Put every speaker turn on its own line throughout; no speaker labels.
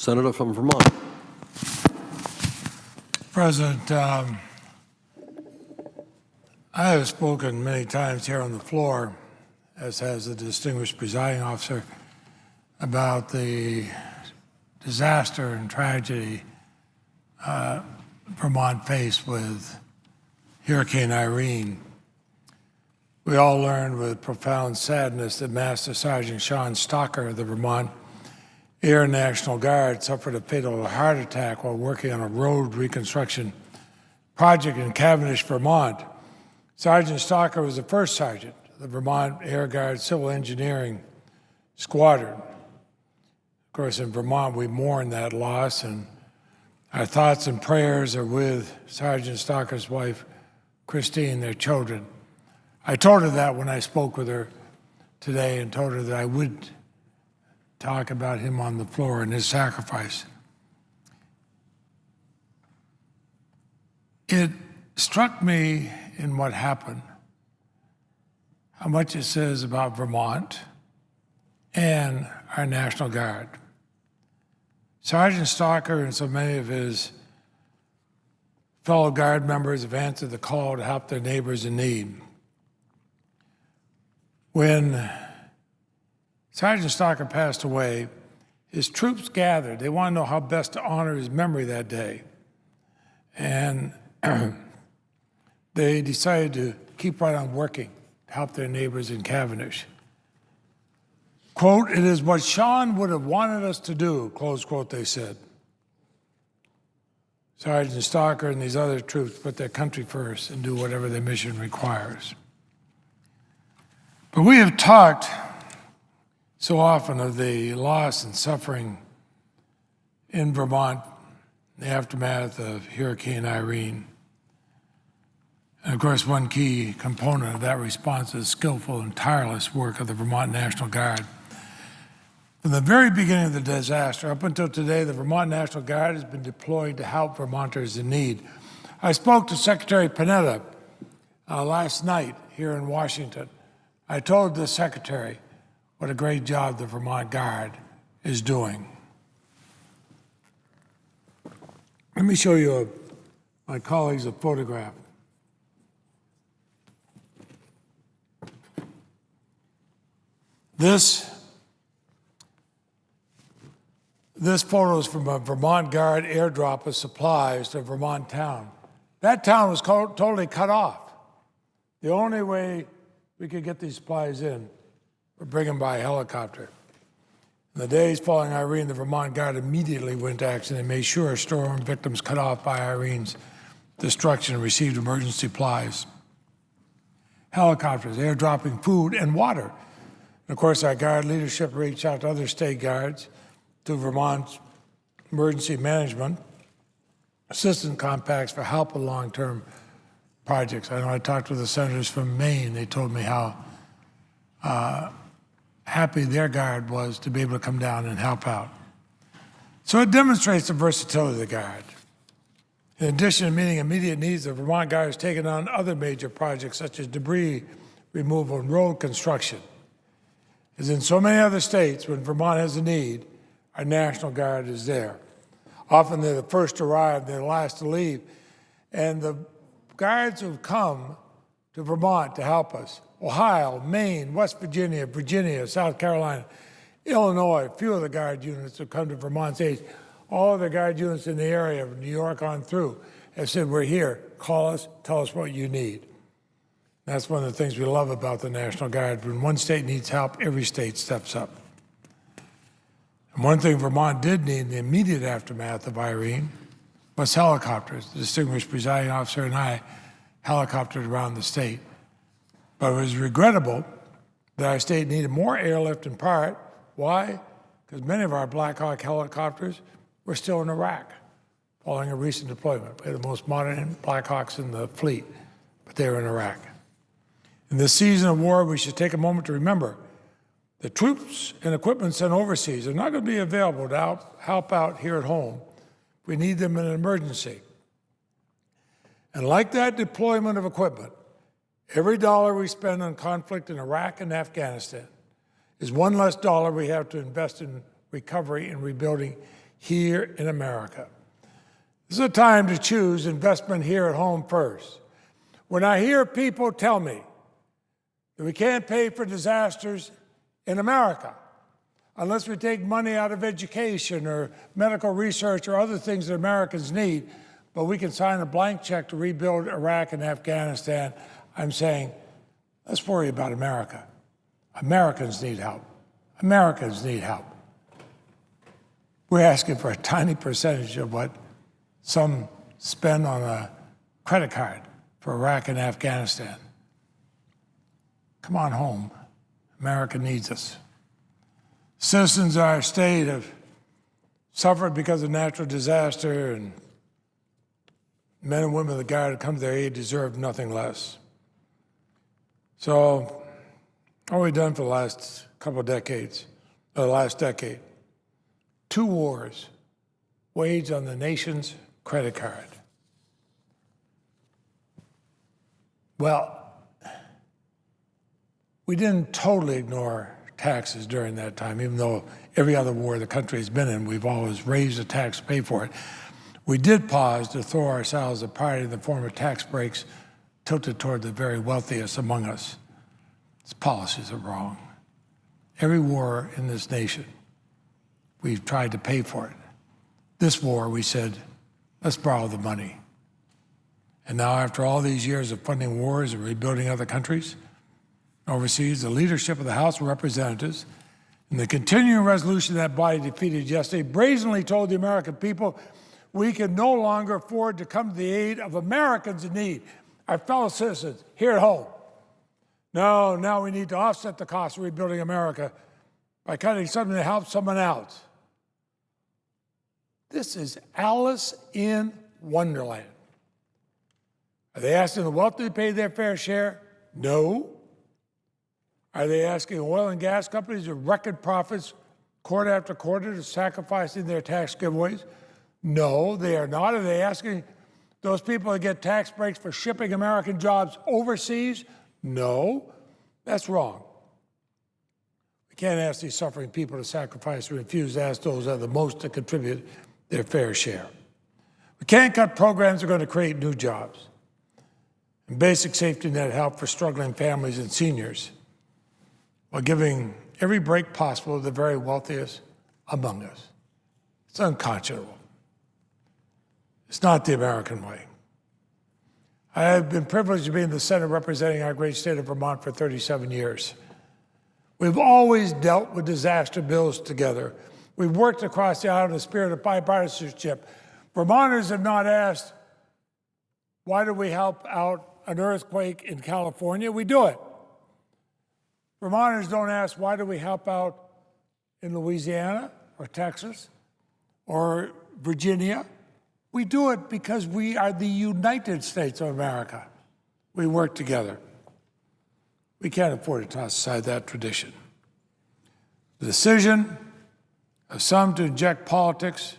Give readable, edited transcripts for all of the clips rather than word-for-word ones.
Senator from Vermont.
President, I have spoken many times here on the floor, as has the distinguished presiding officer, about the disaster and tragedy Vermont faced with Hurricane Irene. We all learned with profound sadness that Master Sergeant Sean Stocker of the Vermont Air National Guard suffered a fatal heart attack while working on a road reconstruction project in Cavendish, Vermont. Sergeant Stocker was the first sergeant of the Vermont Air Guard Civil Engineering Squadron. Of course, in Vermont, we mourn that loss, and our thoughts and prayers are with Sergeant Stocker's wife, Christine, their children. I told her that when I spoke with her today, and told her that I would talk about him on the floor and his sacrifice. It struck me in what happened how much it says about Vermont and our National Guard. Sergeant Stocker and so many of his fellow Guard members have answered the call to help their neighbors in need. When Sergeant Stocker passed away, his troops gathered. They wanted to know how best to honor his memory that day. And they decided to keep right on working to help their neighbors in Cavendish. Quote, "It is what Sean would have wanted us to do," close quote, they said. Sergeant Stocker and these other troops put their country first and do whatever their mission requires. But we have talked so often of the loss and suffering in Vermont in the aftermath of Hurricane Irene. And of course, one key component of that response is skillful and tireless work of the Vermont National Guard. From the very beginning of the disaster up until today, the Vermont National Guard has been deployed to help Vermonters in need. I spoke to Secretary Panetta last night here in Washington. I told the Secretary what a great job the Vermont Guard is doing. Let me show you my colleagues a photograph. This photo is from a Vermont Guard airdrop of supplies to a Vermont town. That town was totally cut off. The only way we could get these supplies in were bring them by helicopter. In the days following Irene, the Vermont Guard immediately went to action and made sure storm victims cut off by Irene's destruction received emergency supplies. Helicopters, airdropping food and water. And of course, our Guard leadership reached out to other state guards, to Vermont's emergency management assistance compacts for help with long-term projects. I know I talked with the senators from Maine. They told me how happy their Guard was to be able to come down and help out. So it demonstrates the versatility of the Guard. In addition to meeting immediate needs, the Vermont Guard has taken on other major projects such as debris removal and road construction. As in so many other states, when Vermont has a need, our National Guard is there. Often they're the first to arrive, they're the last to leave. And the Guards who've come to Vermont to help us, Ohio, Maine, West Virginia, Virginia, South Carolina, Illinois, a few of the Guard units have come to Vermont's aid. All of the Guard units in the area of New York on through have said, "We're here, call us, tell us what you need." That's one of the things we love about the National Guard. When one state needs help, every state steps up. And one thing Vermont did need in the immediate aftermath of Irene was helicopters. The distinguished presiding officer and I helicoptered around the state. But it was regrettable that our state needed more airlift in part. Why? Because many of our Black Hawk helicopters were still in Iraq following a recent deployment. We had the most modern Black Hawks in the fleet, but they were in Iraq. In this season of war, we should take a moment to remember the troops and equipment sent overseas are not going to be available to help out here at home. We need them in an emergency. And like that deployment of equipment, every dollar we spend on conflict in Iraq and Afghanistan is one less dollar we have to invest in recovery and rebuilding here in America. This is a time to choose investment here at home first. When I hear people tell me that we can't pay for disasters in America unless we take money out of education or medical research or other things that Americans need, but we can sign a blank check to rebuild Iraq and Afghanistan, I'm saying, let's worry about America. Americans need help. Americans need help. We're asking for a tiny percentage of what some spend on a credit card for Iraq and Afghanistan. Come on home. America needs us. Citizens of our state have suffered because of natural disaster, and men and women of the Guard who come to their aid deserve nothing less. So, what have we done for the last couple of decades, or the last decade? 2 wars waged on the nation's credit card. Well, we didn't totally ignore taxes during that time, even though every other war the country has been in, we've always raised the tax to pay for it. We did pause to throw ourselves a party in the form of tax breaks tilted toward the very wealthiest among us. These policies are wrong. Every war in this nation, we've tried to pay for it. This war, we said, let's borrow the money. And now, after all these years of funding wars and rebuilding other countries overseas, the leadership of the House of Representatives, in the continuing resolution that body defeated yesterday, brazenly told the American people we can no longer afford to come to the aid of Americans in need, our fellow citizens here at home. No, now we need to offset the cost of rebuilding America by cutting something that helps someone else. This is Alice in Wonderland. Are they asking the wealthy to pay their fair share? No. Are they asking oil and gas companies with record profits quarter after quarter to sacrificing their tax giveaways? No, they are not. Are they asking those people to get tax breaks for shipping American jobs overseas? No, that's wrong. We can't ask these suffering people to sacrifice or refuse to ask those that are the most to contribute their fair share. We can't cut programs that are going to create new jobs and basic safety net help for struggling families and seniors while giving every break possible to the very wealthiest among us. It's unconscionable. It's not the American way. I have been privileged to be in the Senate representing our great state of Vermont for 37 years. We've always dealt with disaster bills together. We've worked across the aisle in the spirit of bipartisanship. Vermonters have not asked, why do we help out an earthquake in California? We do it. Vermonters don't ask, why do we help out in Louisiana or Texas or Virginia? We do it because we are the United States of America. We work together. We can't afford to toss aside that tradition. The decision of some to inject politics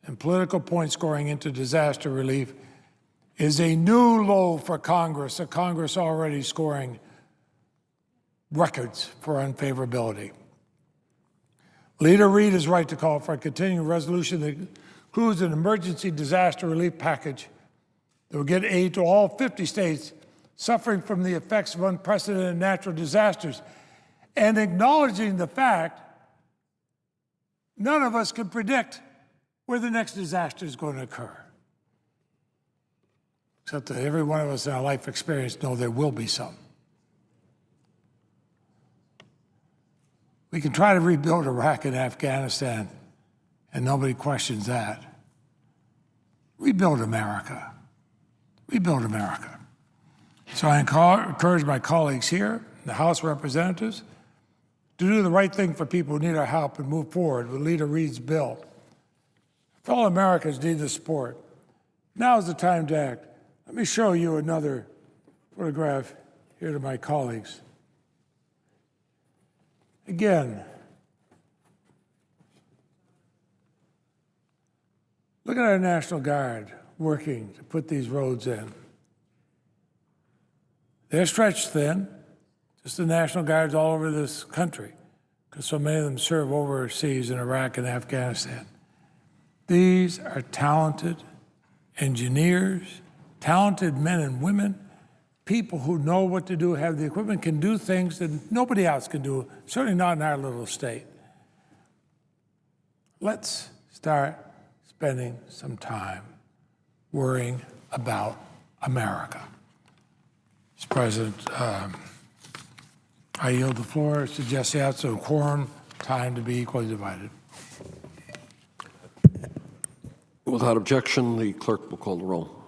and political point scoring into disaster relief is a new low for Congress, a Congress already scoring records for unfavorability. Leader Reid is right to call for a continuing resolution that includes an emergency disaster relief package that will get aid to all 50 states suffering from the effects of unprecedented natural disasters, and acknowledging the fact none of us can predict where the next disaster is going to occur. Except that every one of us in our life experience know there will be some. We can try to rebuild Iraq and Afghanistan, and nobody questions that. Rebuild America. Rebuild America. So I encourage my colleagues here, the House of Representatives, to do the right thing for people who need our help and move forward with Leader Reid's bill. Fellow Americans need the support. Now is the time to act. Let me show you another photograph here to my colleagues. Again, look at our National Guard working to put these roads in. They're stretched thin, just the National Guards all over this country, because so many of them serve overseas in Iraq and Afghanistan. These are talented engineers, talented men and women, people who know what to do, have the equipment, can do things that nobody else can do, certainly not in our little state. Let's start spending some time worrying about America. Mr. President, I yield the floor to Jesse Atzo, so quorum, time to be equally divided.
Without objection, the clerk will call the roll.